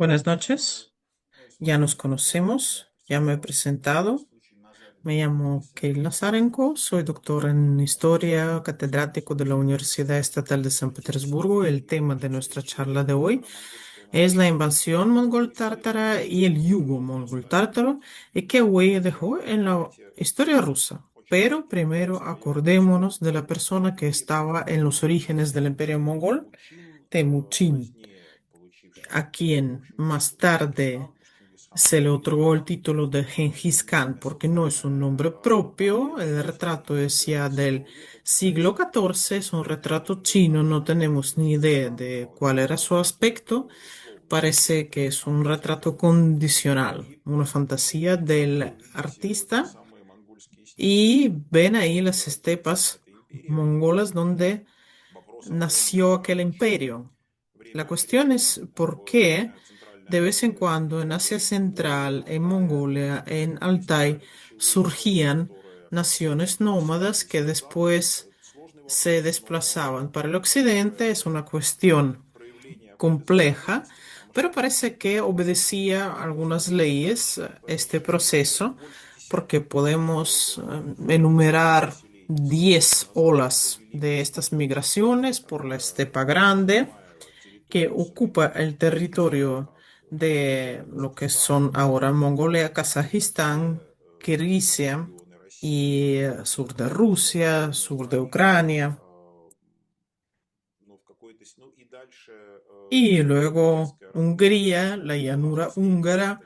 Buenas noches, ya nos conocemos, ya me he presentado. Me llamo Keil Nazarenko, soy doctor en historia, catedrático de la Universidad Estatal de San Petersburgo. El tema de nuestra charla de hoy es la invasión mongol-tártara y el yugo mongol-tártaro y qué huella dejó en la historia rusa. Pero primero acordémonos de la persona que estaba en los orígenes del imperio mongol, Temujin, a quien más tarde se le otorgó el título de Gengis Khan porque no es un nombre propio. El retrato es ya del siglo XIV, es un retrato chino, no tenemos ni idea de cuál era su aspecto. Parece que es un retrato condicional, una fantasía del artista. Y ven ahí las estepas mongolas donde nació aquel imperio. La cuestión es por qué de vez en cuando en Asia Central, en Mongolia, en Altai, surgían naciones nómadas que después se desplazaban para el occidente. Es una cuestión compleja, pero parece que obedecía algunas leyes este proceso, porque podemos enumerar 10 olas de estas migraciones por la Estepa Grande que ocupa el territorio de lo que son ahora Mongolia, Kazajistán, Kirguisia y sur de Rusia, sur de Ucrania. Y luego Hungría, la llanura húngara,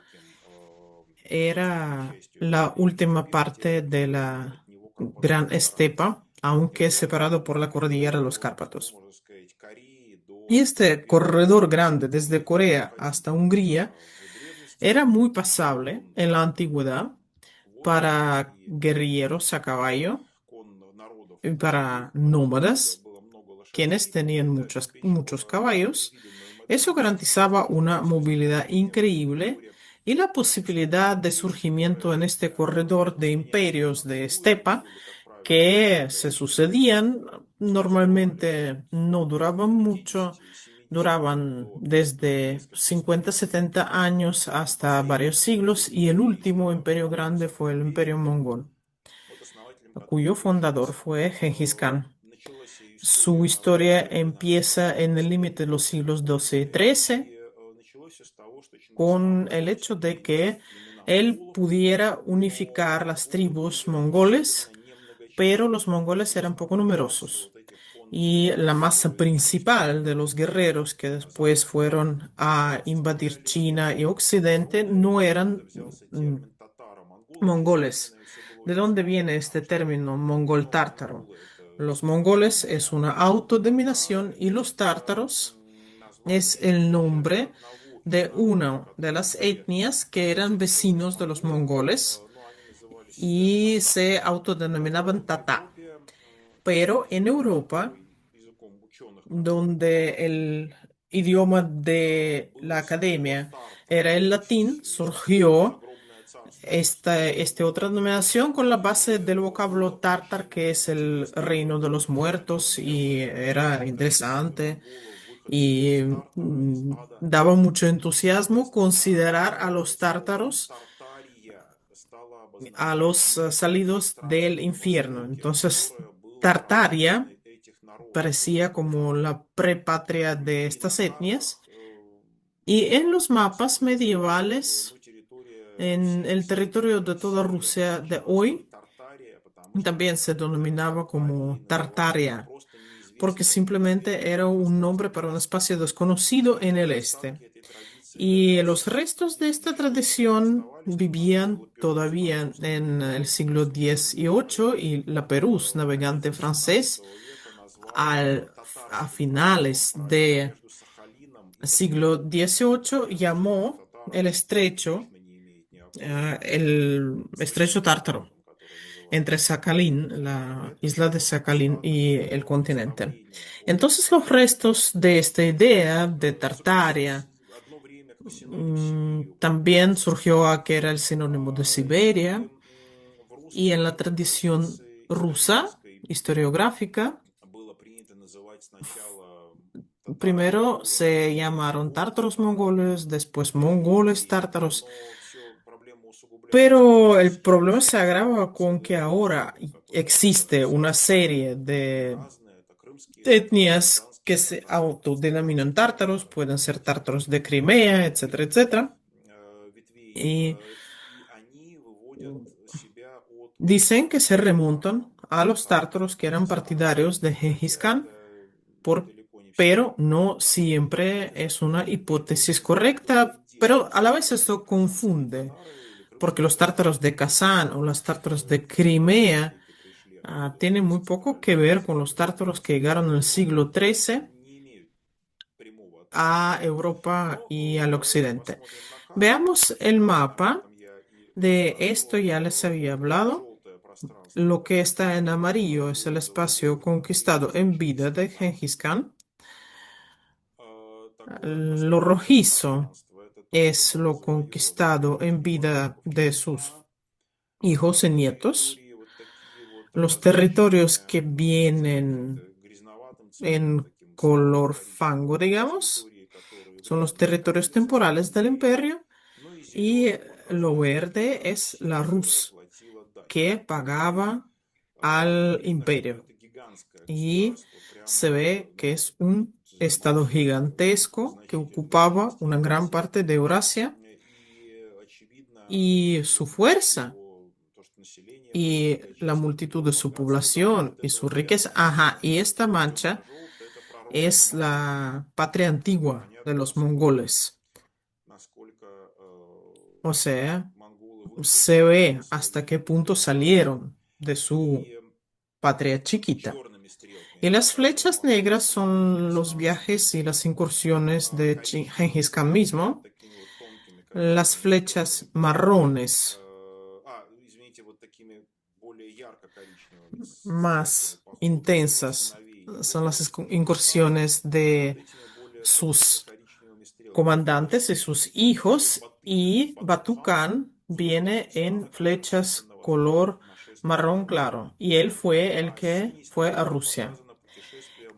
era la última parte de la Gran Estepa, aunque separado por la cordillera de los Cárpatos. Y este corredor grande desde Corea hasta Hungría era muy pasable en la antigüedad para guerrilleros a caballo y para nómadas, quienes tenían muchos caballos. Eso garantizaba una movilidad increíble y la posibilidad de surgimiento en este corredor de imperios de estepa que se sucedían. Normalmente no duraban mucho, duraban desde 50, 70 años hasta varios siglos, y el último imperio grande fue el imperio mongol, cuyo fundador fue Genghis Khan. Su historia empieza en el límite de los siglos XII y XIII con el hecho de que él pudiera unificar las tribus mongoles, pero los mongoles eran poco numerosos. Y la masa principal de los guerreros que después fueron a invadir China y Occidente no eran mongoles. ¿De dónde viene este término mongol-tártaro? Los mongoles es una autodenominación y los tártaros es el nombre de una de las etnias que eran vecinos de los mongoles y se autodenominaban tatá. Pero en Europa, donde el idioma de la academia era el latín, surgió esta otra denominación con la base del vocablo tártar, que es el reino de los muertos, y era interesante y daba mucho entusiasmo considerar a los tártaros a los salidos del infierno. Entonces, Tartaria parecía como la prepatria de estas etnias, y en los mapas medievales, en el territorio de toda Rusia de hoy, también se denominaba como Tartaria, porque simplemente era un nombre para un espacio desconocido en el este. Y los restos de esta tradición vivían todavía en el siglo XVIII, y la Pérouse, navegante francés, a finales del siglo XVIII llamó el estrecho tártaro entre Sakhalín, la isla de Sakhalín, y el continente. Entonces los restos de esta idea de Tartaria también surgió a que era el sinónimo de Siberia, y en la tradición rusa historiográfica Primero se llamaron tártaros mongoles, después mongoles tártaros, pero el problema se agrava con que ahora existe una serie de etnias que se autodenominan tártaros, pueden ser tártaros de Crimea, etcétera, etcétera. Y dicen que se remontan a los tártaros que eran partidarios de Gengis Khan, por, pero no siempre es una hipótesis correcta, pero a la vez esto confunde, porque los tártaros de Kazán o los tártaros de Crimea tienen muy poco que ver con los tártaros que llegaron en el siglo XIII a Europa y al occidente. Veamos el mapa. De esto ya les había hablado. Lo que está en amarillo es el espacio conquistado en vida de Gengis Khan. Lo rojizo es lo conquistado en vida de sus hijos y nietos. Los territorios que vienen en color fango, digamos, son los territorios temporales del imperio y lo verde es la Rus que pagaba al imperio. Y se ve que es un estado gigantesco que ocupaba una gran parte de Eurasia y su fuerza y la multitud de su población y su riqueza. Ajá, y esta mancha es la patria antigua de los mongoles. O sea, se ve hasta qué punto salieron de su patria chiquita. Y las flechas negras son los viajes y las incursiones de Gengis Khan mismo. Las flechas marrones, más intensas, son las incursiones de sus comandantes y sus hijos. Y Batu Khan viene en flechas color marrón claro. Y él fue el que fue a Rusia.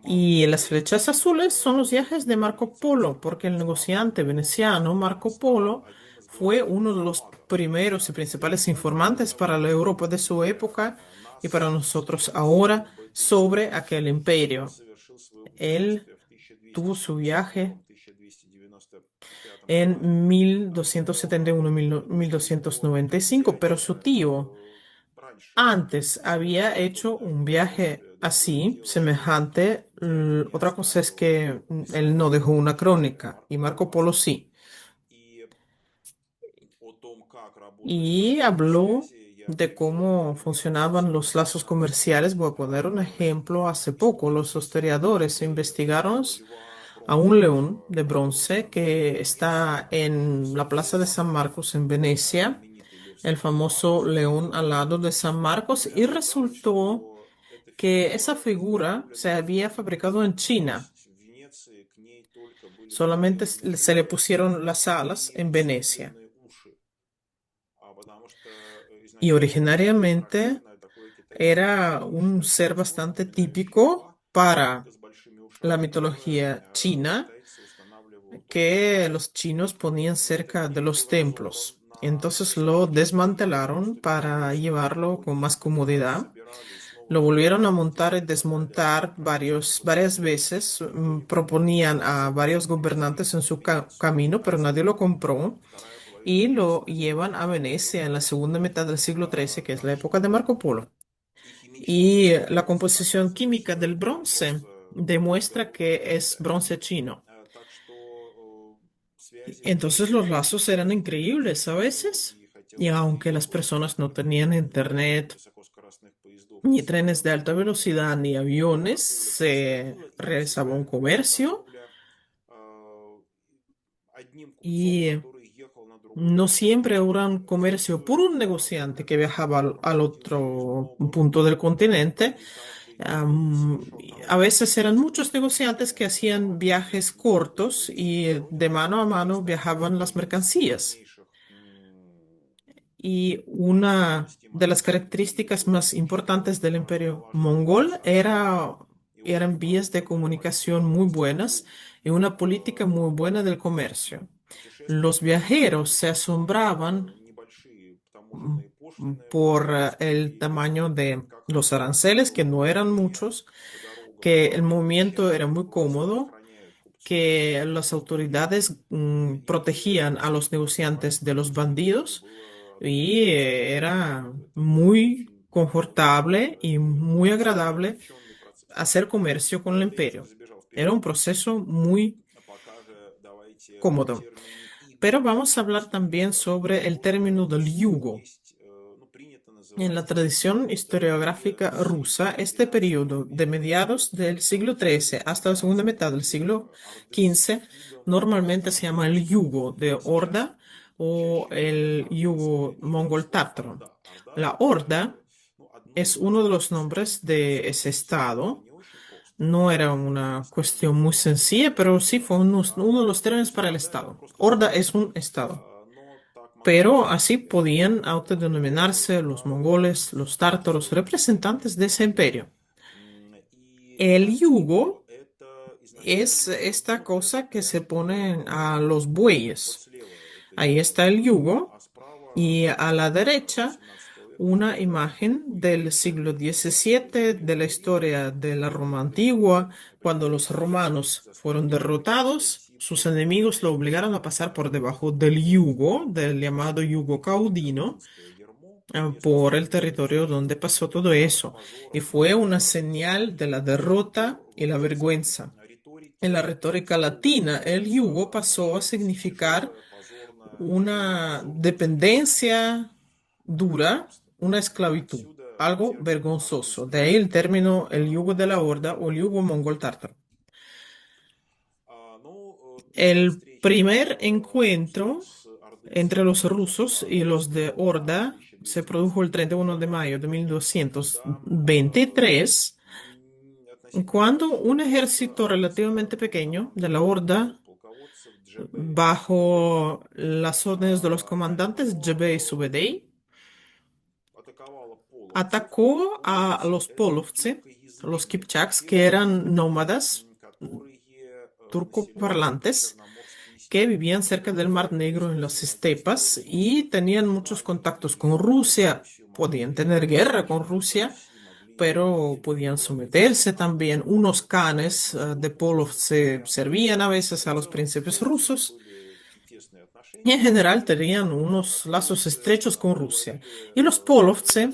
Y las flechas azules son los viajes de Marco Polo, porque el negociante veneciano Marco Polo fue uno de los primeros y principales informantes para la Europa de su época y para nosotros ahora sobre aquel imperio. Él tuvo su viaje en 1271-1295, pero su tío antes había hecho un viaje así, semejante. Otra cosa es que él no dejó una crónica y Marco Polo sí. Y habló de cómo funcionaban los lazos comerciales. Voy a poner un ejemplo. Hace poco los historiadores investigaron a un león de bronce que está en la Plaza de San Marcos en Venecia, el famoso león alado de San Marcos, y resultó que esa figura se había fabricado en China. Solamente se le pusieron las alas en Venecia. Y originariamente era un ser bastante típico para la mitología china que los chinos ponían cerca de los templos. Entonces lo desmantelaron para llevarlo con más comodidad. Lo volvieron a montar y desmontar varias veces. Proponían a varios gobernantes en su camino, pero nadie lo compró. Y lo llevan a Venecia en la segunda mitad del siglo XIII, que es la época de Marco Polo. Y la composición química del bronce demuestra que es bronce chino. Entonces los lazos eran increíbles a veces. Y aunque las personas no tenían internet, ni trenes de alta velocidad, ni aviones, se realizaba un comercio y no siempre era un comercio por un negociante que viajaba al otro punto del continente. Am, a veces eran muchos negociantes que hacían viajes cortos y de mano a mano viajaban las mercancías. Y una de las características más importantes del imperio mongol era eran vías de comunicación muy buenas y una política muy buena del comercio. Los viajeros se asombraban mm, por el tamaño de los aranceles, que no eran muchos, que el movimiento era muy cómodo, que las autoridades protegían a los negociantes de los bandidos y era muy confortable y muy agradable hacer comercio con el imperio. Era un proceso muy cómodo. Pero vamos a hablar también sobre el término del yugo. En la tradición historiográfica rusa, este periodo de mediados del siglo XIII hasta la segunda mitad del siglo XV normalmente se llama el yugo de Horda o el yugo mongol-tártaro. La Horda es uno de los nombres de ese estado. No era una cuestión muy sencilla, pero sí fue uno de los términos para el estado. Horda es un estado. Pero así podían autodenominarse los mongoles, los tártaros, representantes de ese imperio. El yugo es esta cosa que se pone a los bueyes. Ahí está el yugo y a la derecha una imagen del siglo XVII de la historia de la Roma antigua, cuando los romanos fueron derrotados. Sus enemigos lo obligaron a pasar por debajo del yugo, del llamado yugo caudino, por el territorio donde pasó todo eso. Y fue una señal de la derrota y la vergüenza. En la retórica latina, el yugo pasó a significar una dependencia dura, una esclavitud, algo vergonzoso. De ahí el término el yugo de la horda o el yugo mongol tártaro. El primer encuentro entre los rusos y los de Horda se produjo el 31 de mayo de 1223, cuando un ejército relativamente pequeño de la Horda, bajo las órdenes de los comandantes Jebei y Subedei, atacó a los polovtsi, los kipchaks, que eran nómadas turcoparlantes que vivían cerca del Mar Negro en las estepas y tenían muchos contactos con Rusia. Podían tener guerra con Rusia, pero podían someterse también. Unos canes de Polov se servían a veces a los príncipes rusos y en general tenían unos lazos estrechos con Rusia. Y los Polovtsi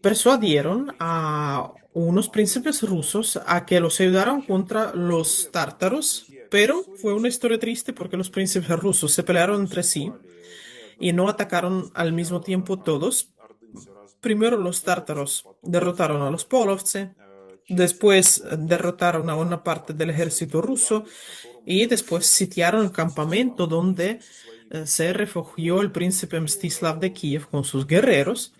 persuadieron a unos príncipes rusos a que los ayudaran contra los tártaros, pero fue una historia triste porque los príncipes rusos se pelearon entre sí y no atacaron al mismo tiempo todos. Primero los tártaros derrotaron a los polovtsi, después derrotaron a una parte del ejército ruso y después sitiaron el campamento donde se refugió el príncipe Mstislav de Kiev con sus guerreros.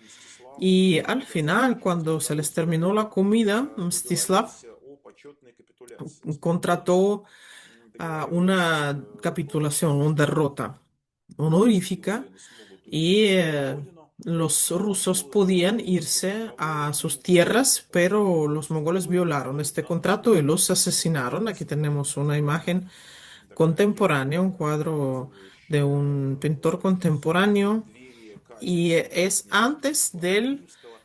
Y al final, cuando se les terminó la comida, Mstislav contrató una capitulación, una derrota honorífica y los rusos podían irse a sus tierras, pero los mongoles violaron este contrato y los asesinaron. Aquí tenemos una imagen contemporánea, un cuadro de un pintor contemporáneo y es antes de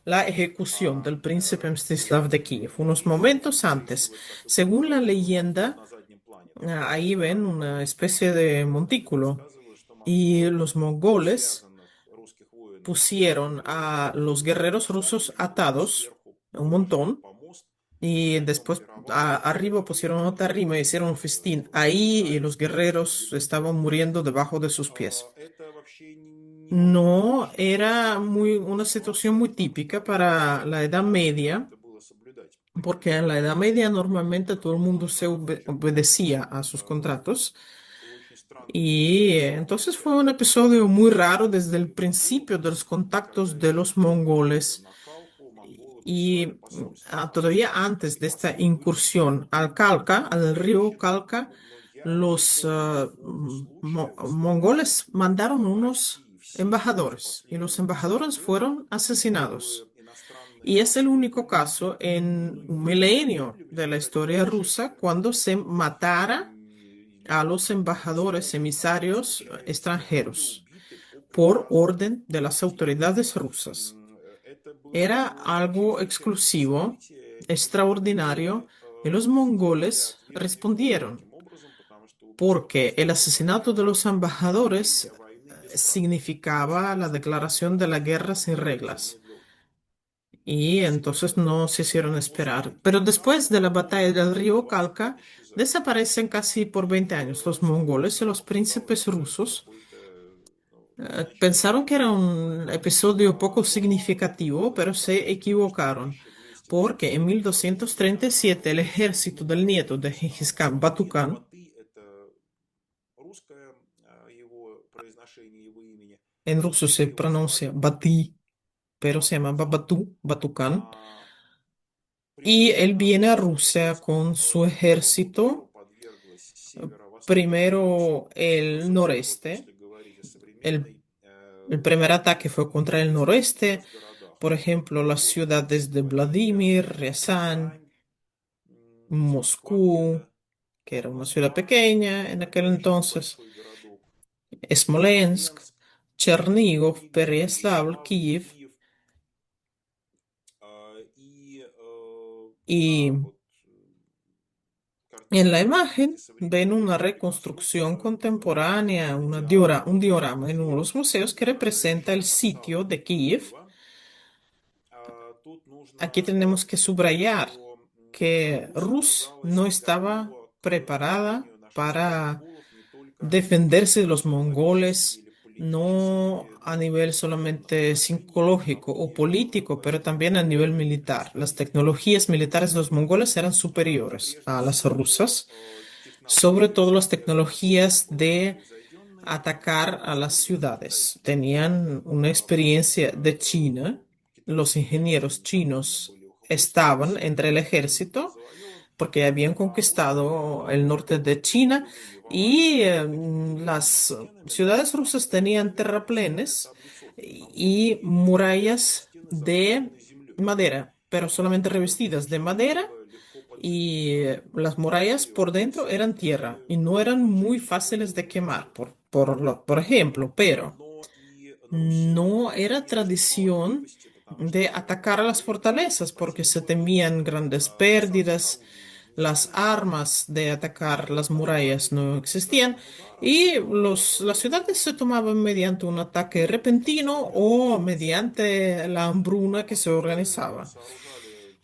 la ejecución del príncipe Mstislav de Kiev, unos momentos antes. Según la leyenda, ahí ven una especie de montículo y los mongoles pusieron a los guerreros rusos atados, un montón, y después arriba pusieron otra rima y hicieron un festín. Ahí y los guerreros estaban muriendo debajo de sus pies. No, era una situación muy típica para la Edad Media, porque en la Edad Media normalmente todo el mundo se obedecía a sus contratos. Y entonces fue un episodio muy raro desde el principio de los contactos de los mongoles. Y todavía antes de esta incursión al Calca, al río Calca, los mongoles mandaron unos embajadores y los embajadores fueron asesinados. Y es el único caso en un milenio de la historia rusa cuando se matara a los embajadores emisarios extranjeros por orden de las autoridades rusas. Era algo exclusivo, extraordinario, y los mongoles respondieron, porque el asesinato de los embajadores significaba la declaración de la guerra sin reglas. Y entonces no se hicieron esperar. Pero después de la batalla del río Kalka, desaparecen casi por 20 años los mongoles y los príncipes rusos. Pensaron que era un episodio poco significativo, pero se equivocaron, porque en 1237 el ejército del nieto de Gengis Khan, Batukán, en ruso se pronuncia Batí, pero se llama Batukán, y él viene a Rusia con su ejército, primero el noreste, el, el primer ataque fue contra el noreste, por ejemplo, las ciudades de Vladimir, Riazán, Moscú, que era una ciudad pequeña en aquel entonces, Smolensk, Chernigov, Pereyaslav, Kiev, y en la imagen ven una reconstrucción contemporánea, un diorama en uno de los museos que representa el sitio de Kiev. Aquí tenemos que subrayar que Rus no estaba preparada para defenderse de los mongoles, no a nivel solamente psicológico o político, pero también a nivel militar. Las tecnologías militares de los mongoles eran superiores a las rusas, sobre todo las tecnologías de atacar a las ciudades. Tenían una experiencia de China. Los ingenieros chinos estaban entre el ejército porque habían conquistado el norte de China y las ciudades rusas tenían terraplenes y murallas de madera, pero solamente revestidas de madera y las murallas por dentro eran tierra y no eran muy fáciles de quemar, por ejemplo, pero no era tradición de atacar a las fortalezas porque se temían grandes pérdidas, las armas de atacar las murallas no existían y las ciudades se tomaban mediante un ataque repentino o mediante la hambruna que se organizaba.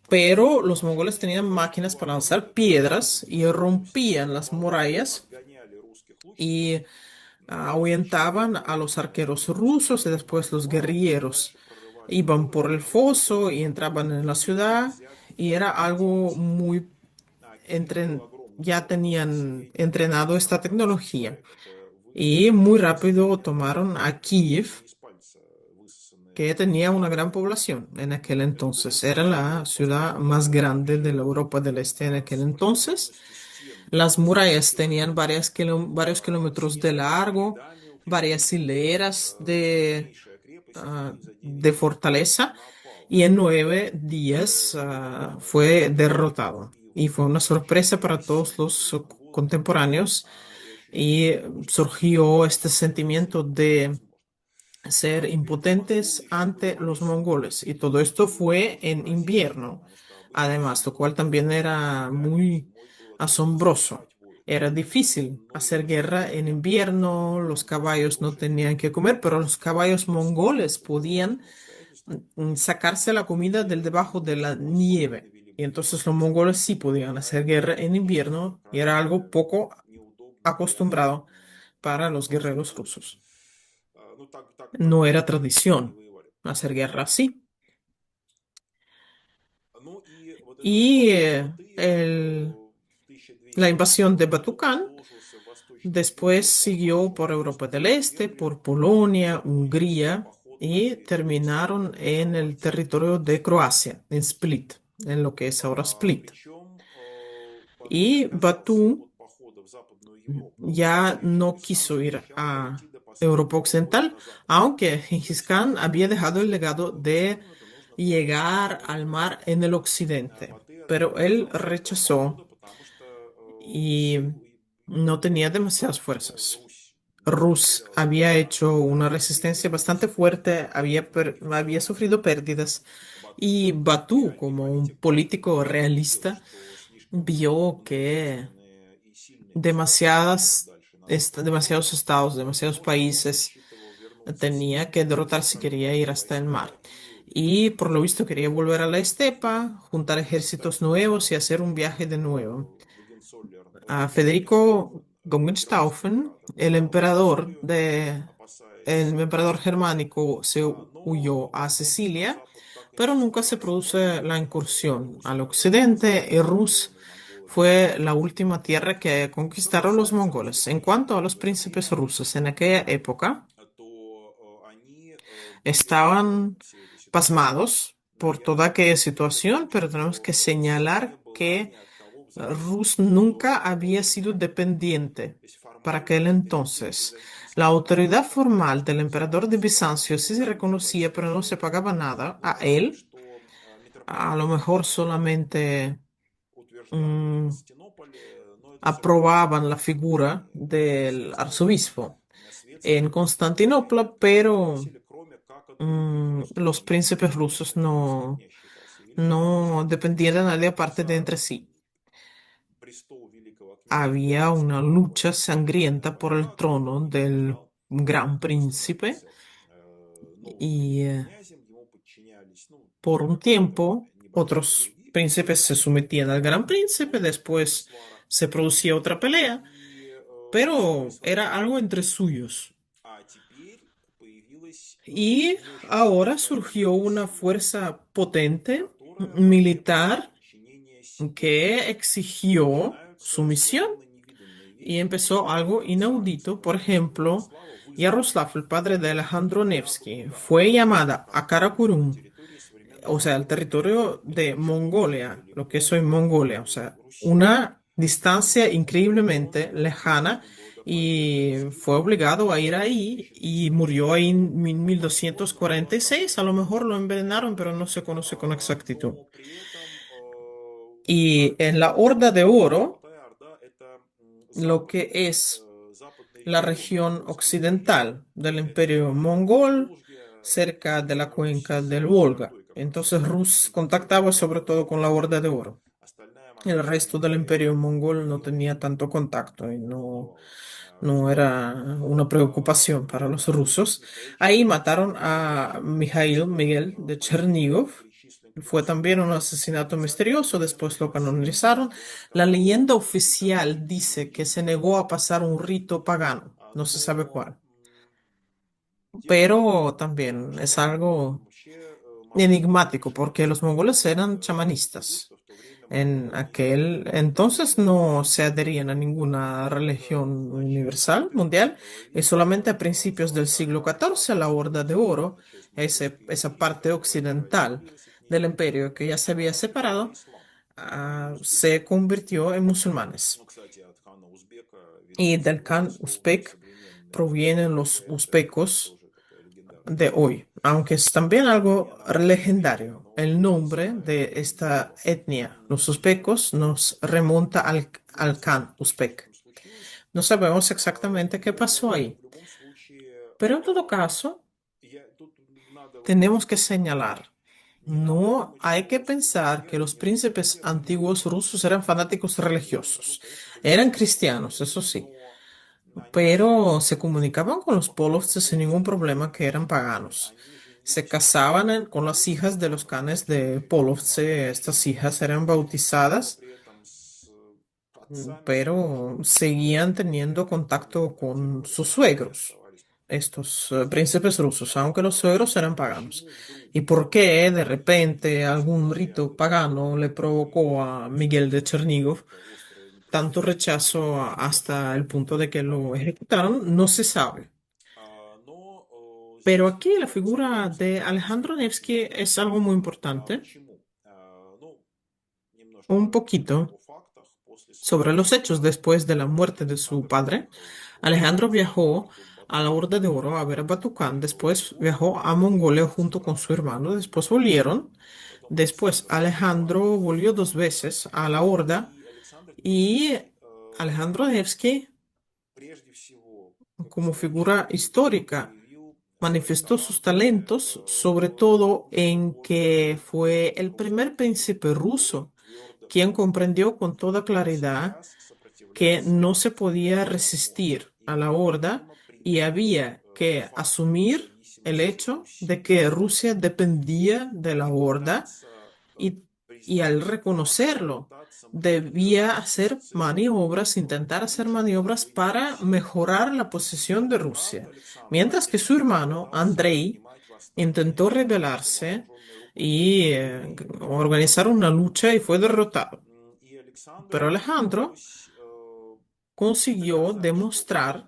Pero los mongoles tenían máquinas para lanzar piedras y rompían las murallas y ahuyentaban a los arqueros rusos y después los guerrilleros iban por el foso y entraban en la ciudad y era algo muy ya tenían entrenado esta tecnología y muy rápido tomaron a Kiev, que tenía una gran población en aquel entonces. Era la ciudad más grande de la Europa del Este en aquel entonces. Las murallas tenían varios kilómetros de largo, varias hileras de fortaleza y en 9 días fue derrotado. Y fue una sorpresa para todos los contemporáneos y surgió este sentimiento de ser impotentes ante los mongoles. Y todo esto fue en invierno, además, lo cual también era muy asombroso. Era difícil hacer guerra en invierno, los caballos no tenían que comer, pero los caballos mongoles podían sacarse la comida del debajo de la nieve. Y entonces los mongoles sí podían hacer guerra en invierno y era algo poco acostumbrado para los guerreros rusos. No era tradición hacer guerra así. Y la invasión de Batukán después siguió por Europa del Este, por Polonia, Hungría y terminaron en el territorio de Croacia, en Split, en lo que es ahora Split. Y Batú ya no quiso ir a Europa Occidental, aunque Gengis Khan había dejado el legado de llegar al mar en el occidente, pero él rechazó y no tenía demasiadas fuerzas. Rus había hecho una resistencia bastante fuerte, había sufrido pérdidas y Batú, como un político realista, vio que demasiados estados, demasiados países tenía que derrotar si quería ir hasta el mar. Y por lo visto quería volver a la estepa, juntar ejércitos nuevos y hacer un viaje de nuevo. A Federico Gomenstaufen, el emperador germánico, se huyó a Sicilia, pero nunca se produce la incursión al occidente y Rus fue la última tierra que conquistaron los mongoles. En cuanto a los príncipes rusos, en aquella época estaban pasmados por toda aquella situación, pero tenemos que señalar que Rus nunca había sido dependiente para aquel entonces. La autoridad formal del emperador de Bizancio sí se reconocía, pero no se pagaba nada a él. A lo mejor solamente mm, aprobaban la figura del arzobispo en Constantinopla, pero los príncipes rusos no dependían de nadie aparte de entre sí. Había una lucha sangrienta por el trono del gran príncipe y por un tiempo otros príncipes se sometían al gran príncipe, después se producía otra pelea, pero era algo entre suyos. Y ahora surgió una fuerza potente militar que exigió sumisión y empezó algo inaudito. Por ejemplo, Yaroslav, el padre de Alejandro Nevsky, fue llamada a Karakorum, o sea, el territorio de Mongolia, lo que es hoy Mongolia, o sea, una distancia increíblemente lejana y fue obligado a ir ahí y murió ahí en 1246. A lo mejor lo envenenaron, pero no se conoce con exactitud. Y en la Horda de Oro, lo que es la región occidental del Imperio Mongol, cerca de la cuenca del Volga. Entonces Rus contactaba sobre todo con la Horda de Oro. El resto del Imperio Mongol no tenía tanto contacto y no era una preocupación para los rusos. Ahí mataron a Miguel de Chernigov. Fue también un asesinato misterioso, después lo canonizaron. La leyenda oficial dice que se negó a pasar un rito pagano, no se sabe cuál, pero también es algo enigmático porque los mongoles eran chamanistas. En aquel entonces no se adherían a ninguna religión universal, mundial, y solamente a principios del siglo XIV la Horda de Oro, esa parte occidental del imperio que ya se había separado, se convirtió en musulmanes. Y del Khan uzbek provienen los uzbecos de hoy, aunque es también algo legendario. El nombre de esta etnia, los uzbecos, nos remonta al Khan uzbek. No sabemos exactamente qué pasó ahí, pero en todo caso, tenemos que señalar, no hay que pensar que los príncipes antiguos rusos eran fanáticos religiosos. Eran cristianos, eso sí, pero se comunicaban con los polovtses sin ningún problema que eran paganos. Se casaban con las hijas de los canes de Polovtse. Estas hijas eran bautizadas, pero seguían teniendo contacto con sus suegros, estos príncipes rusos, aunque los suegros eran paganos. ¿Y por qué de repente algún rito pagano le provocó a Miguel de Chernigov tanto rechazo hasta el punto de que lo ejecutaron? No se sabe. Pero aquí la figura de Alejandro Nevsky es algo muy importante. Un poquito sobre los hechos después de la muerte de su padre. Alejandro viajó a la Horda de Oro a ver a Batucán. Después viajó a Mongolia junto con su hermano. Después volvieron. Después Alejandro volvió dos veces a la Horda y Alejandro Nevsky, como figura histórica, manifestó sus talentos, sobre todo en que fue el primer príncipe ruso quien comprendió con toda claridad que no se podía resistir a la horda y había que asumir el hecho de que Rusia dependía de la horda y, y al reconocerlo debía hacer maniobras, intentar hacer maniobras para mejorar la posición de Rusia, mientras que su hermano Andrei intentó rebelarse y organizar una lucha y fue derrotado. Pero Alejandro consiguió demostrar,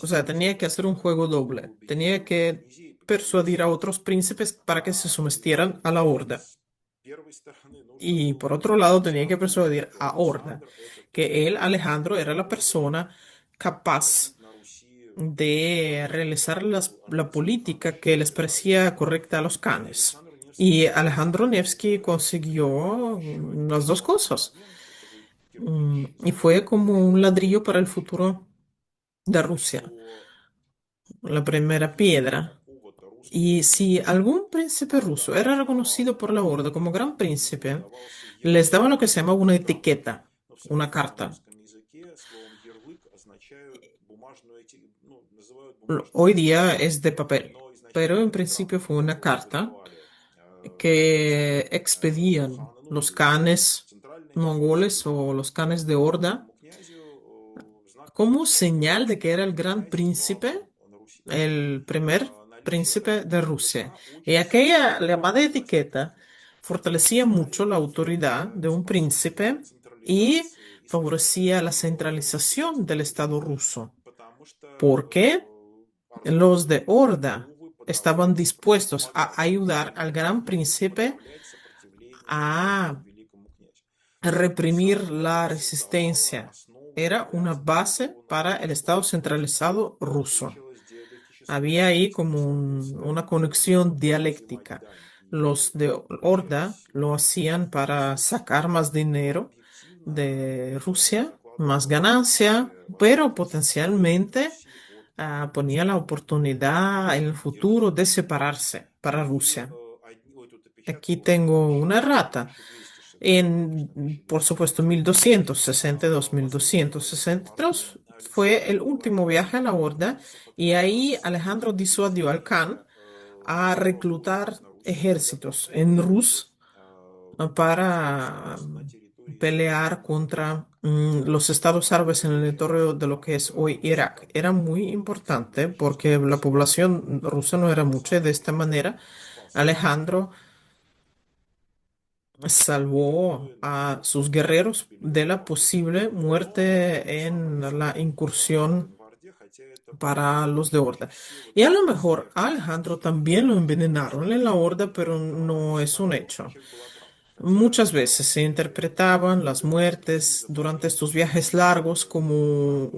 o sea, tenía que hacer un juego doble, tenía que persuadir a otros príncipes para que se sometieran a la horda. Y por otro lado, tenía que persuadir a Horda que él, Alejandro, era la persona capaz de realizar la política que les parecía correcta a los canes. Y Alejandro Nevsky consiguió las dos cosas. Y fue como un ladrillo para el futuro de Rusia, la primera piedra. Y si algún príncipe ruso era reconocido por la Horda como gran príncipe, les daban lo que se llama una etiqueta, una carta. Hoy día es de papel, pero en principio fue una carta que expedían los canes mongoles o los canes de Horda como señal de que era el gran príncipe, el primer príncipe de Rusia. Y aquella llamada etiqueta fortalecía mucho la autoridad de un príncipe y favorecía la centralización del Estado ruso, porque los de Horda estaban dispuestos a ayudar al gran príncipe a reprimir la resistencia. Era una base para el Estado centralizado ruso. Había ahí como una conexión dialéctica. Los de Horda lo hacían para sacar más dinero de Rusia, más ganancia, pero potencialmente ponía la oportunidad en el futuro de separarse para Rusia. Aquí tengo una rata. Por supuesto, 1262 fue el último viaje a la Horda y ahí Alejandro disuadió al Khan a reclutar ejércitos en Rus para pelear contra los estados árabes en el entorno de lo que es hoy Irak. Era muy importante porque la población rusa no era mucha y de esta manera Alejandro salvó a sus guerreros de la posible muerte en la incursión para los de Horda. Y a lo mejor a Alejandro también lo envenenaron en la Horda, pero no es un hecho. Muchas veces se interpretaban las muertes durante estos viajes largos como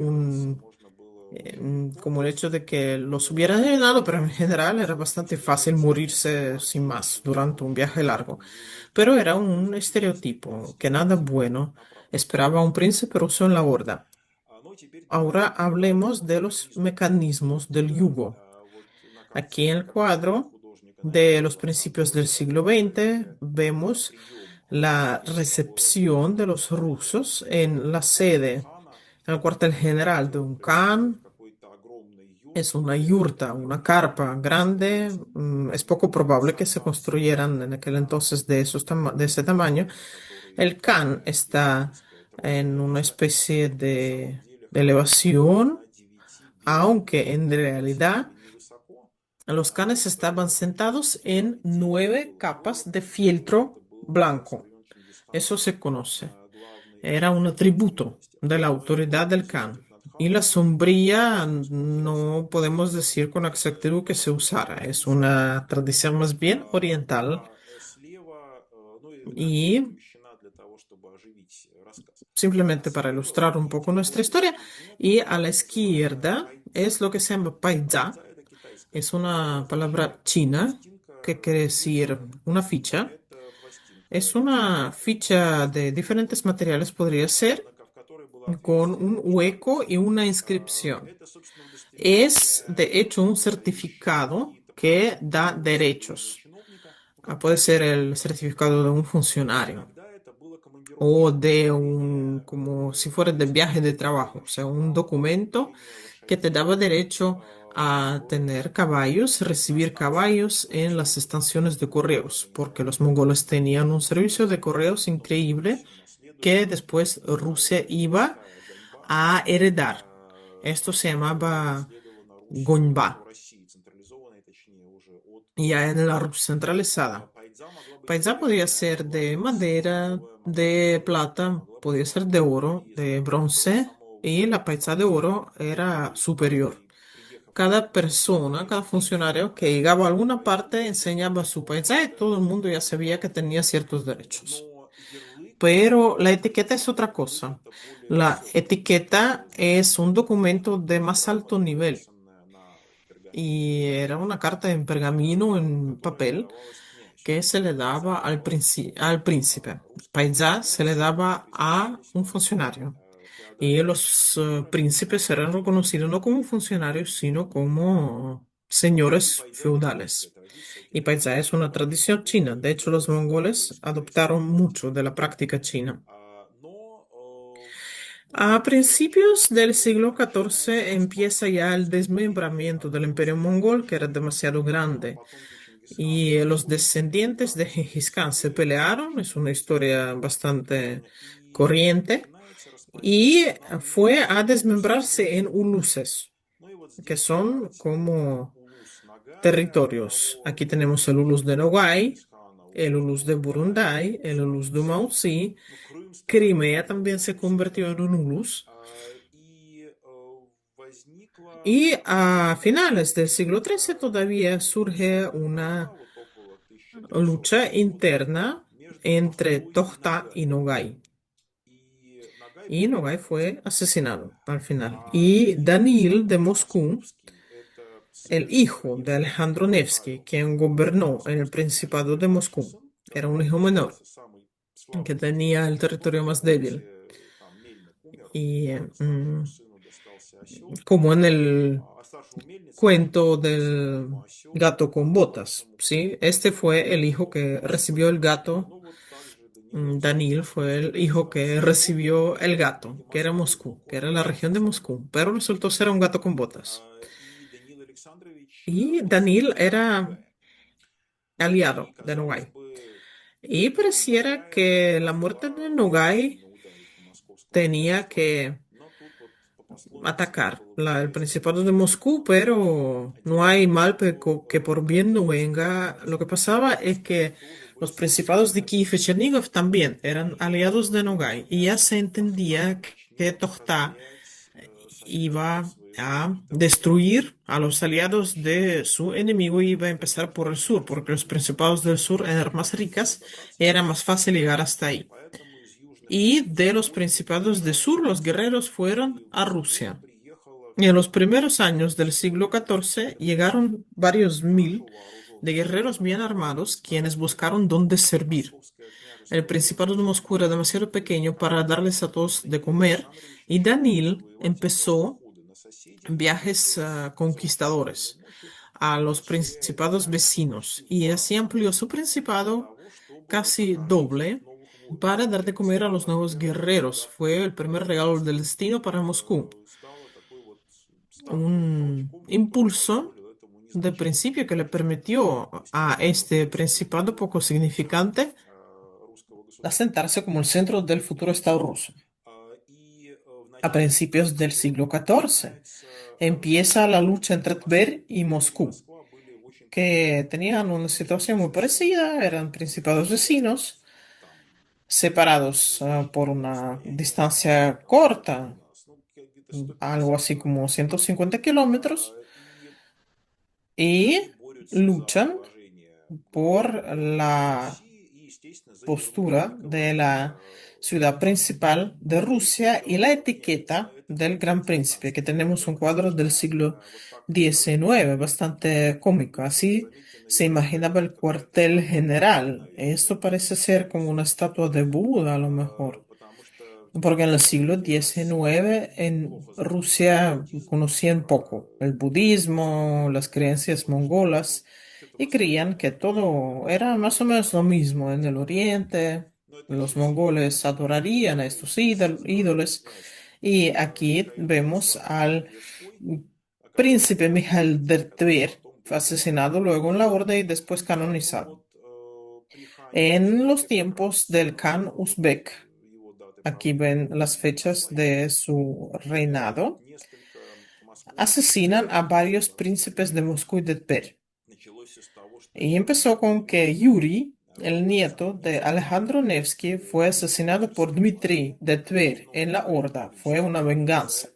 el hecho de que los hubieran envenenado, pero en general era bastante fácil morirse sin más durante un viaje largo. Pero era un estereotipo que nada bueno esperaba a un príncipe ruso en la Horda. Ahora hablemos de los mecanismos del yugo. Aquí en el cuadro de los principios del siglo XX vemos la recepción de los rusos en la sede, en el cuartel general de un khan. Es una yurta, una carpa grande. Es poco probable que se construyeran en aquel entonces de ese tamaño. El khan está en una especie de elevación, aunque en realidad los canes estaban sentados en 9 capas de fieltro blanco. Eso se conoce. Era un atributo de la autoridad del Khan. Y la sombrilla no podemos decir con exactitud que se usara. Es una tradición más bien oriental. Y simplemente para ilustrar un poco nuestra historia. Y a la izquierda es lo que se llama paisa. Es una palabra china que quiere decir una ficha. Es una ficha de diferentes materiales, podría ser, con un hueco y una inscripción. Es, de hecho, un certificado que da derechos. Puede ser el certificado de un funcionario o de un, como si fuera de viaje de trabajo, o sea, un documento que te daba derecho a tener caballos, recibir caballos en las estaciones de correos, porque los mongoles tenían un servicio de correos increíble que después Rusia iba a heredar. Esto se llamaba Gonba, ya en la Rusia centralizada. Paisá podía ser de madera, de plata, podía ser de oro, de bronce, y la paisá de oro era superior. Cada persona, cada funcionario que llegaba a alguna parte enseñaba su paisá y todo el mundo ya sabía que tenía ciertos derechos. Pero la etiqueta es otra cosa. La etiqueta es un documento de más alto nivel y era una carta en pergamino, en papel, que se le daba al príncipe. Paisà se le daba a un funcionario. Y los príncipes eran reconocidos no como funcionarios, sino como señores feudales. Y paisà es una tradición china. De hecho, los mongoles adoptaron mucho de la práctica china. A principios del siglo XIV empieza ya el desmembramiento del imperio mongol, que era demasiado grande, y los descendientes de Gengis Khan se pelearon, es una historia bastante corriente, y fue a desmembrarse en uluses, que son como territorios. Aquí tenemos el ulus de Nogai, el ulus de Burundai, el ulus de Mausi. Crimea también se convirtió en un ulus. Y a finales del siglo XIII todavía surge una lucha interna entre Tokhta y Nogai. Y Nogai fue asesinado al final. Y Danil de Moscú, el hijo de Alejandro Nevsky, quien gobernó en el Principado de Moscú, era un hijo menor que tenía el territorio más débil. Y como en el cuento del gato con botas, ¿sí? Este fue el hijo que recibió el gato. Danil fue el hijo que recibió el gato, que era Moscú, que era la región de Moscú, pero resultó ser un gato con botas. Y Danil era aliado de Nogai. Y pareciera que la muerte de Nogai tenía que atacar el Principado de Moscú, pero no hay mal que por bien no venga. Lo que pasaba es que los principados de Kiev y Chernígov también eran aliados de Nogai y ya se entendía que Tokhta iba a destruir a los aliados de su enemigo y iba a empezar por el sur, porque los principados del sur eran más ricas y era más fácil llegar hasta ahí. Y de los principados del sur, los guerreros fueron a Rusia. Y en los primeros años del siglo XIV llegaron varios mil de guerreros bien armados quienes buscaron dónde servir. El Principado de Moscú era demasiado pequeño para darles a todos de comer y Danil empezó viajes conquistadores a los principados vecinos y así amplió su principado casi doble para dar de comer a los nuevos guerreros. Fue el primer regalo del destino para Moscú, un impulso de principio que le permitió a este principado poco significante asentarse como el centro del futuro Estado ruso. A principios del siglo XIV empieza la lucha entre Tver y Moscú, que tenían una situación muy parecida, eran principados vecinos, separados por una distancia corta, algo así como 150 kilómetros, y luchan por la postura de la ciudad principal de Rusia, y la etiqueta del Gran Príncipe, que tenemos un cuadro del siglo XIX, bastante cómico. Así se imaginaba el cuartel general. Esto parece ser como una estatua de Buda, a lo mejor. Porque en el siglo XIX en Rusia conocían poco el budismo, las creencias mongolas, y creían que todo era más o menos lo mismo en el oriente. Los mongoles adorarían a estos ídolos, y aquí vemos al príncipe Mijail de Tver, fue asesinado luego en la horda y después canonizado. En los tiempos del Khan Uzbek, aquí ven las fechas de su reinado, asesinan a varios príncipes de Moscú y de Tver. Y empezó con que Yuri, el nieto de Alejandro Nevsky, fue asesinado por Dmitri de Tver en la horda. Fue una venganza.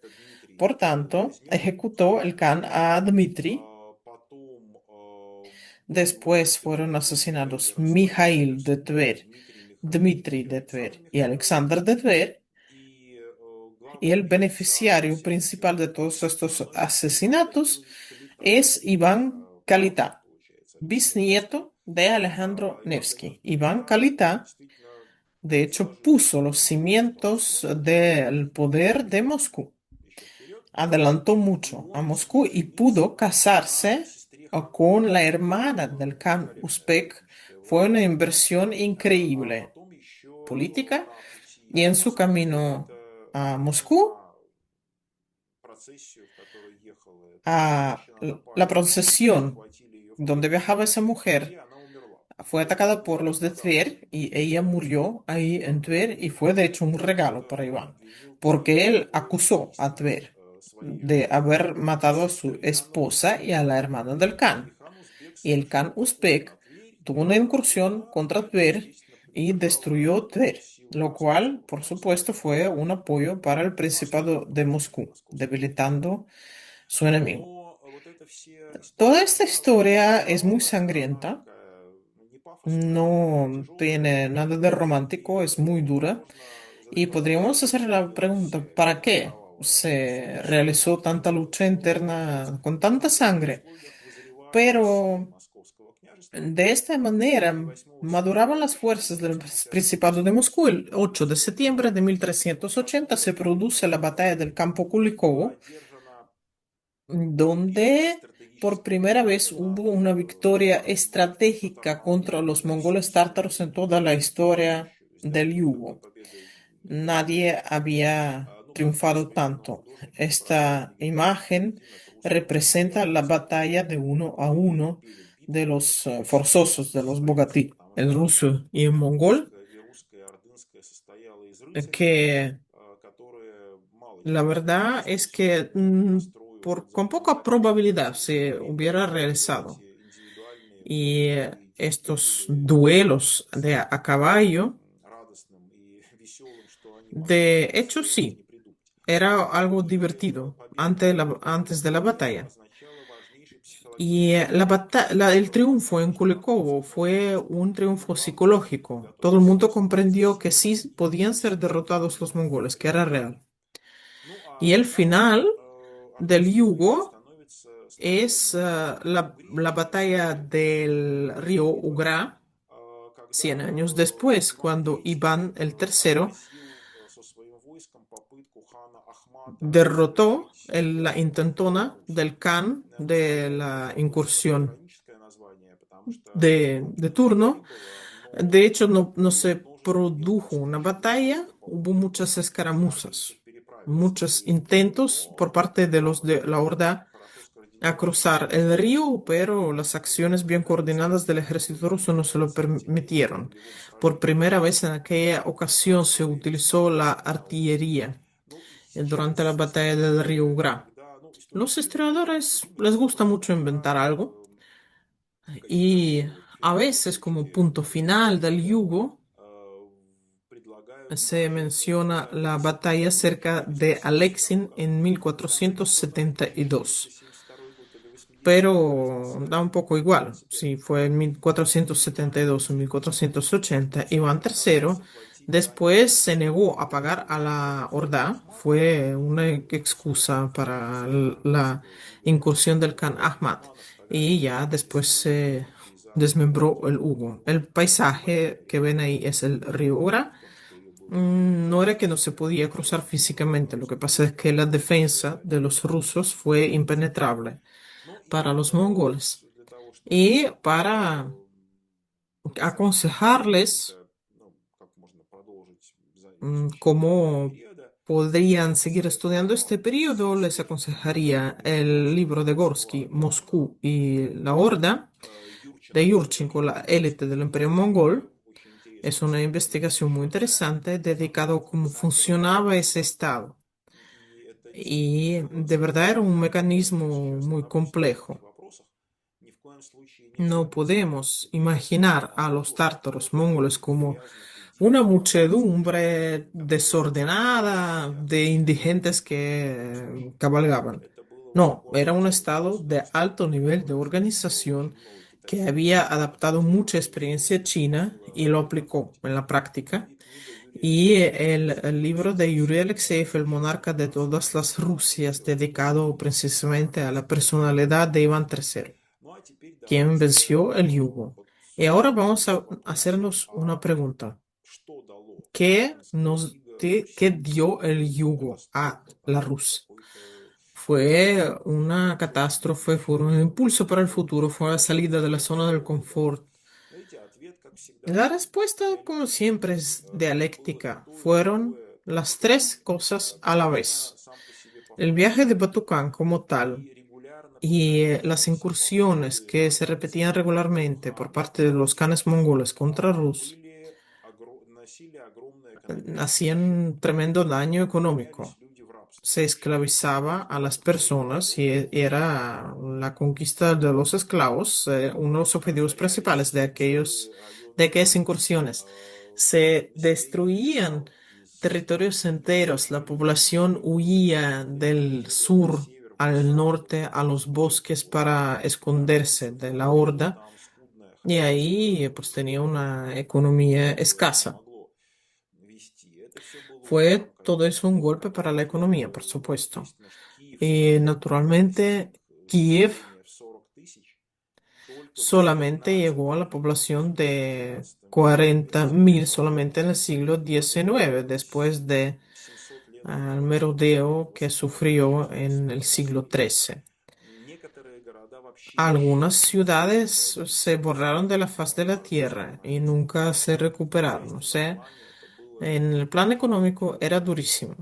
Por tanto, ejecutó el Khan a Dmitri. Después fueron asesinados Mijail de Tver, Dmitri de Tver y Alexander de Tver. Y el beneficiario principal de todos estos asesinatos es Iván Kalita, bisnieto de Alejandro Nevsky. Iván Kalita, de hecho, puso los cimientos del poder de Moscú. Adelantó mucho a Moscú y pudo casarse con la hermana del Khan Uzbek. Fue una inversión increíble política, y en su camino a Moscú, a la procesión donde viajaba esa mujer fue atacada por los de Tver, y ella murió ahí en Tver, y fue de hecho un regalo para Iván, porque él acusó a Tver de haber matado a su esposa y a la hermana del Khan. Y el Khan Uzbek tuvo una incursión contra Tver y destruyó Tver, lo cual, por supuesto, fue un apoyo para el Principado de Moscú, debilitando su enemigo. Toda esta historia es muy sangrienta, no tiene nada de romántico, es muy dura, y podríamos hacer la pregunta, ¿para qué se realizó tanta lucha interna con tanta sangre? Pero de esta manera maduraban las fuerzas del Principado de Moscú. El 8 de septiembre de 1380 se produce la batalla del campo Kulikovo, donde por primera vez hubo una victoria estratégica contra los mongoles tártaros en toda la historia del yugo. Nadie había triunfado tanto. Esta imagen representa la batalla de 1-1 de los forzosos, de los bogatí, el ruso y el mongol, que la verdad es que con poca probabilidad se hubiera realizado. Y estos duelos a caballo, de hecho, sí, era algo divertido antes de la batalla. Y el triunfo en Kulikovo fue un triunfo psicológico. Todo el mundo comprendió que sí podían ser derrotados los mongoles, que era real. Y el final del yugo es la batalla del río Ugra, 100 años después, cuando Iván el tercero derrotó la intentona del Khan de la incursión de turno. De hecho, no se produjo una batalla, hubo muchas escaramuzas, muchos intentos por parte de los de la Horda a cruzar el río, pero las acciones bien coordinadas del ejército ruso no se lo permitieron. Por primera vez en aquella ocasión se utilizó la artillería durante la batalla del río Ugra. Los historiadores les gusta mucho inventar algo, y a veces como punto final del yugo se menciona la batalla cerca de Alexin en 1472. Pero da un poco igual si fue en 1472 o 1480. Iván III Después se negó a pagar a la Horda. Fue una excusa para la incursión del Khan Ahmad. Y ya después se desmembró el Hugo. El paisaje que ven ahí es el río Ura. No era que no se podía cruzar físicamente. Lo que pasa es que la defensa de los rusos fue impenetrable para los mongoles. Y para aconsejarles cómo podrían seguir estudiando este periodo, les aconsejaría el libro de Gorsky, Moscú y la Horda, de Yurchenko, la élite del Imperio Mongol. Es una investigación muy interesante dedicada a cómo funcionaba ese estado. Y de verdad era un mecanismo muy complejo. No podemos imaginar a los tártaros mongoles como una muchedumbre desordenada de indigentes que cabalgaban. No, era un estado de alto nivel de organización que había adaptado mucha experiencia china y lo aplicó en la práctica. Y el libro de Yuri Alexeyev, El monarca de todas las Rusias, dedicado precisamente a la personalidad de Iván III, quien venció el yugo. Y ahora vamos a hacernos una pregunta. ¿Qué dio el yugo a la Rusia? ¿Fue una catástrofe? ¿Fue un impulso para el futuro? ¿Fue la salida de la zona del confort? La respuesta, como siempre, es dialéctica. Fueron las tres cosas a la vez. El viaje de Batukán como tal y las incursiones que se repetían regularmente por parte de los canes mongoles contra Rus hacían tremendo daño económico. Se esclavizaba a las personas y era la conquista de los esclavos, uno de los objetivos principales de aquellas incursiones. Se destruían territorios enteros, la población huía del sur al norte a los bosques para esconderse de la horda y ahí pues tenía una economía escasa. Fue todo eso un golpe para la economía, por supuesto. Y naturalmente, Kiev solamente llegó a la población de 40.000 solamente en el siglo XIX, después de al merodeo que sufrió en el siglo XIII. Algunas ciudades se borraron de la faz de la tierra y nunca se recuperaron. O sea, en el plan económico era durísimo.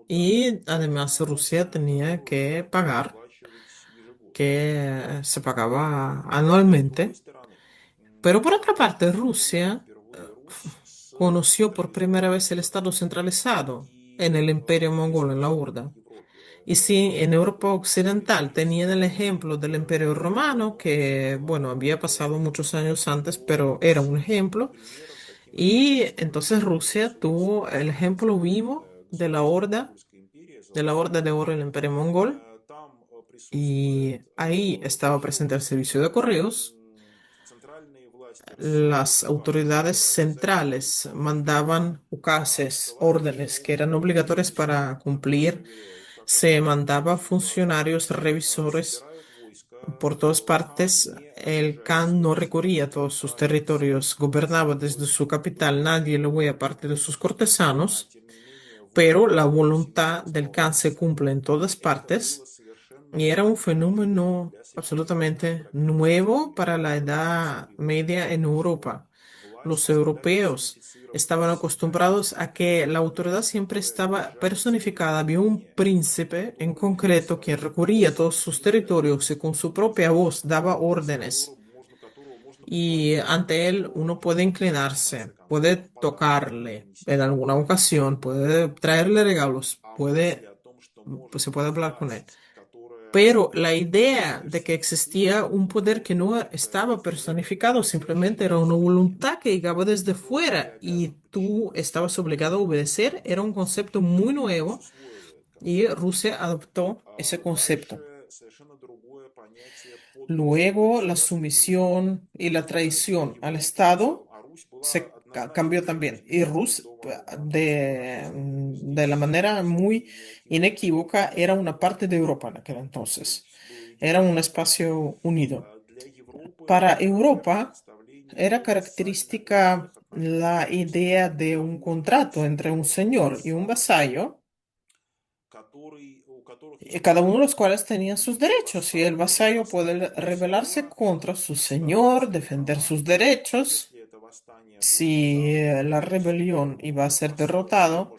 Y además Rusia tenía que pagar, que se pagaba anualmente. Pero por otra parte, Rusia conoció por primera vez el Estado centralizado en el Imperio Mongol, en la Horda. Y sí, en Europa Occidental tenían el ejemplo del Imperio Romano, que, bueno, había pasado muchos años antes, pero era un ejemplo. Y entonces Rusia tuvo el ejemplo vivo de la Horda de Oro del Imperio Mongol. Y ahí estaba presente el servicio de correos. Las autoridades centrales mandaban ucases, órdenes que eran obligatorias para cumplir. Se mandaba funcionarios revisores por todas partes. El Khan no recorría todos sus territorios, gobernaba desde su capital, nadie lo veía aparte de sus cortesanos, pero la voluntad del Khan se cumple en todas partes y era un fenómeno absolutamente nuevo para la Edad Media en Europa. Los europeos estaban acostumbrados a que la autoridad siempre estaba personificada. Había un príncipe en concreto que recorría todos sus territorios y con su propia voz daba órdenes. Y ante él uno puede inclinarse, puede tocarle en alguna ocasión, puede traerle regalos, pues se puede hablar con él. Pero la idea de que existía un poder que no estaba personificado, simplemente era una voluntad que llegaba desde fuera y tú estabas obligado a obedecer, era un concepto muy nuevo y Rusia adoptó ese concepto. Luego, la sumisión y la traición al Estado cambió también. Y Rus, de la manera muy inequívoca, era una parte de Europa en aquel entonces. Era un espacio unido. Para Europa era característica la idea de un contrato entre un señor y un vasallo, y cada uno de los cuales tenía sus derechos, y el vasallo puede rebelarse contra su señor, defender sus derechos. Si la rebelión iba a ser derrotado,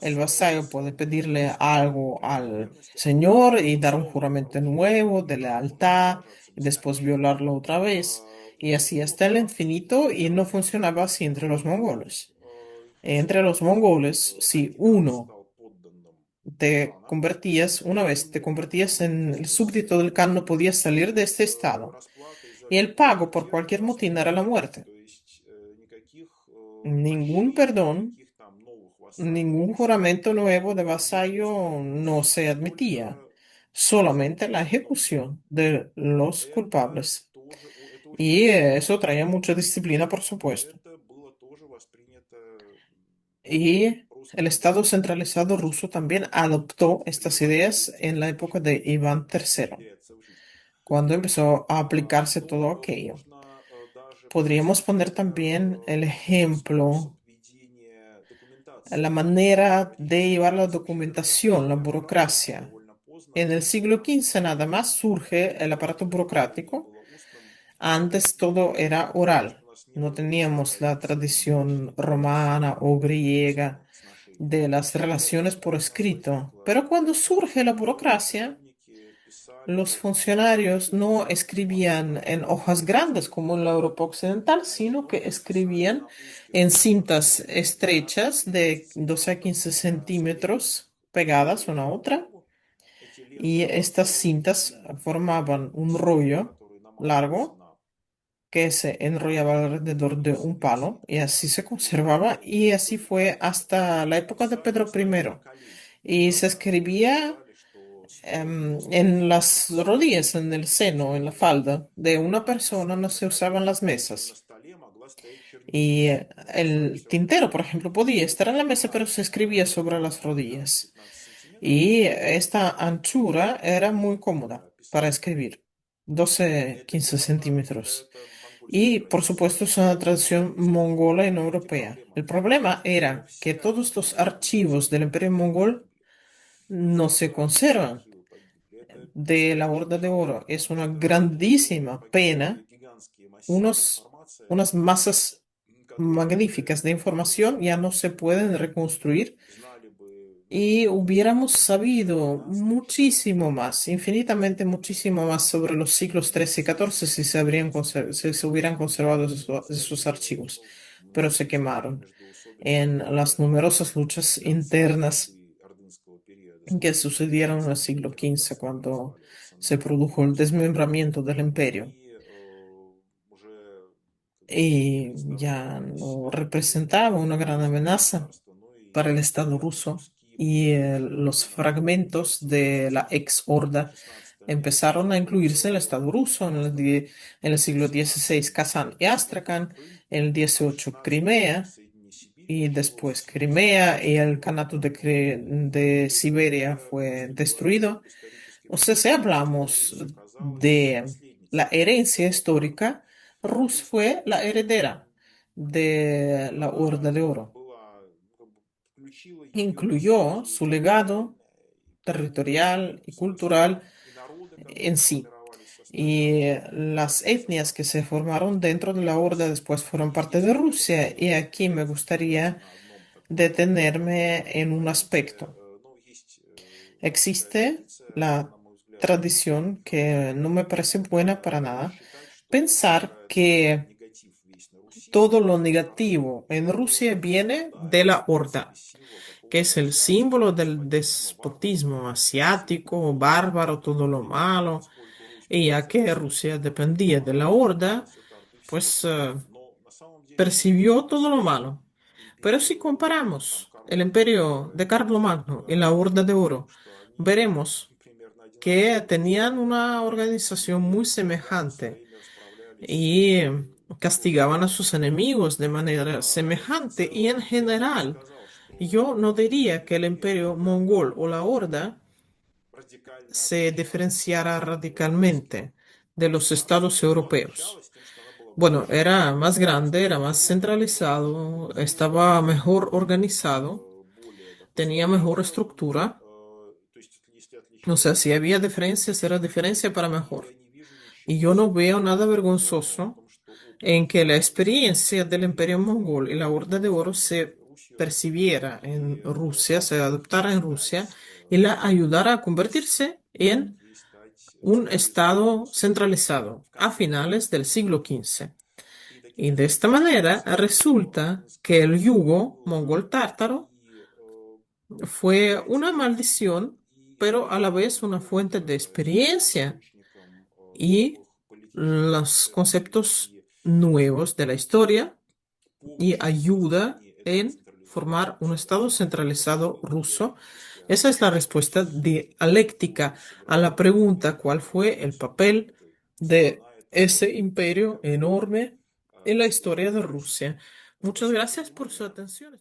el vasallo puede pedirle algo al señor y dar un juramento nuevo de lealtad y después violarlo otra vez. Y así hasta el infinito, y no funcionaba así entre los mongoles. Entre los mongoles, si una vez te convertías en el súbdito del Khan, no podías salir de este estado. Y el pago por cualquier motín era la muerte. Ningún perdón, ningún juramento nuevo de vasallo no se admitía, solamente la ejecución de los culpables. Y eso traía mucha disciplina, por supuesto. Y el Estado centralizado ruso también adoptó estas ideas en la época de Iván III, cuando empezó a aplicarse todo aquello. Podríamos poner también el ejemplo, la manera de llevar la documentación, la burocracia. En el siglo XV nada más surge el aparato burocrático. Antes todo era oral. No teníamos la tradición romana o griega de las relaciones por escrito. Pero cuando surge la burocracia, los funcionarios no escribían en hojas grandes como en la Europa Occidental, sino que escribían en cintas estrechas de 12 a 15 centímetros pegadas una a otra. Y estas cintas formaban un rollo largo que se enrollaba alrededor de un palo y así se conservaba, y así fue hasta la época de Pedro I. Y se escribía en las rodillas, en el seno, en la falda de una persona, no se usaban las mesas. Y el tintero, por ejemplo, podía estar en la mesa, pero se escribía sobre las rodillas. Y esta anchura era muy cómoda para escribir, 12 15 centímetros. Y por supuesto es una tradición mongola y no europea. El problema era que todos estos archivos del Imperio Mongol no se conservan. De la Horda de Oro es una grandísima pena. Unas masas magníficas de información ya no se pueden reconstruir, y hubiéramos sabido muchísimo más, infinitamente muchísimo más sobre los siglos XIII y XIV si si se hubieran conservado esos archivos, pero se quemaron en las numerosas luchas internas que sucedieron en el siglo XV, cuando se produjo el desmembramiento del imperio y ya no representaba una gran amenaza para el Estado ruso, y los fragmentos de la ex horda empezaron a incluirse en el Estado ruso en el siglo XVI, Kazán y Astrakhan, en el XVIII Crimea, y después Crimea y el Kanato de Siberia fue destruido. O sea, si hablamos de la herencia histórica, Rus fue la heredera de la Horda de Oro. Incluyó su legado territorial y cultural en sí. Y las etnias que se formaron dentro de la Horda después fueron parte de Rusia. Y aquí me gustaría detenerme en un aspecto. Existe la tradición que no me parece buena para nada, pensar que todo lo negativo en Rusia viene de la Horda, que es el símbolo del despotismo asiático, bárbaro, todo lo malo. Y ya que Rusia dependía de la Horda, pues percibió todo lo malo. Pero si comparamos el imperio de Carlomagno y la Horda de Oro, veremos que tenían una organización muy semejante, y castigaban a sus enemigos de manera semejante y en general. Yo no diría que el imperio mongol o la horda se diferenciara radicalmente de los estados europeos. Bueno, era más grande, era más centralizado, estaba mejor organizado, tenía mejor estructura. O sea, si había diferencias, era diferencia para mejor. Y yo no veo nada vergonzoso en que la experiencia del Imperio Mongol y la Horda de Oro se percibiera en Rusia, se adoptara en Rusia y la ayudara a convertirse en un estado centralizado a finales del siglo XV. Y de esta manera resulta que el yugo mongol-tártaro fue una maldición, pero a la vez una fuente de experiencia y los conceptos nuevos de la historia y ayuda en formar un Estado centralizado ruso. Esa es la respuesta dialéctica a la pregunta ¿cuál fue el papel de ese imperio enorme en la historia de Rusia? Muchas gracias por su atención.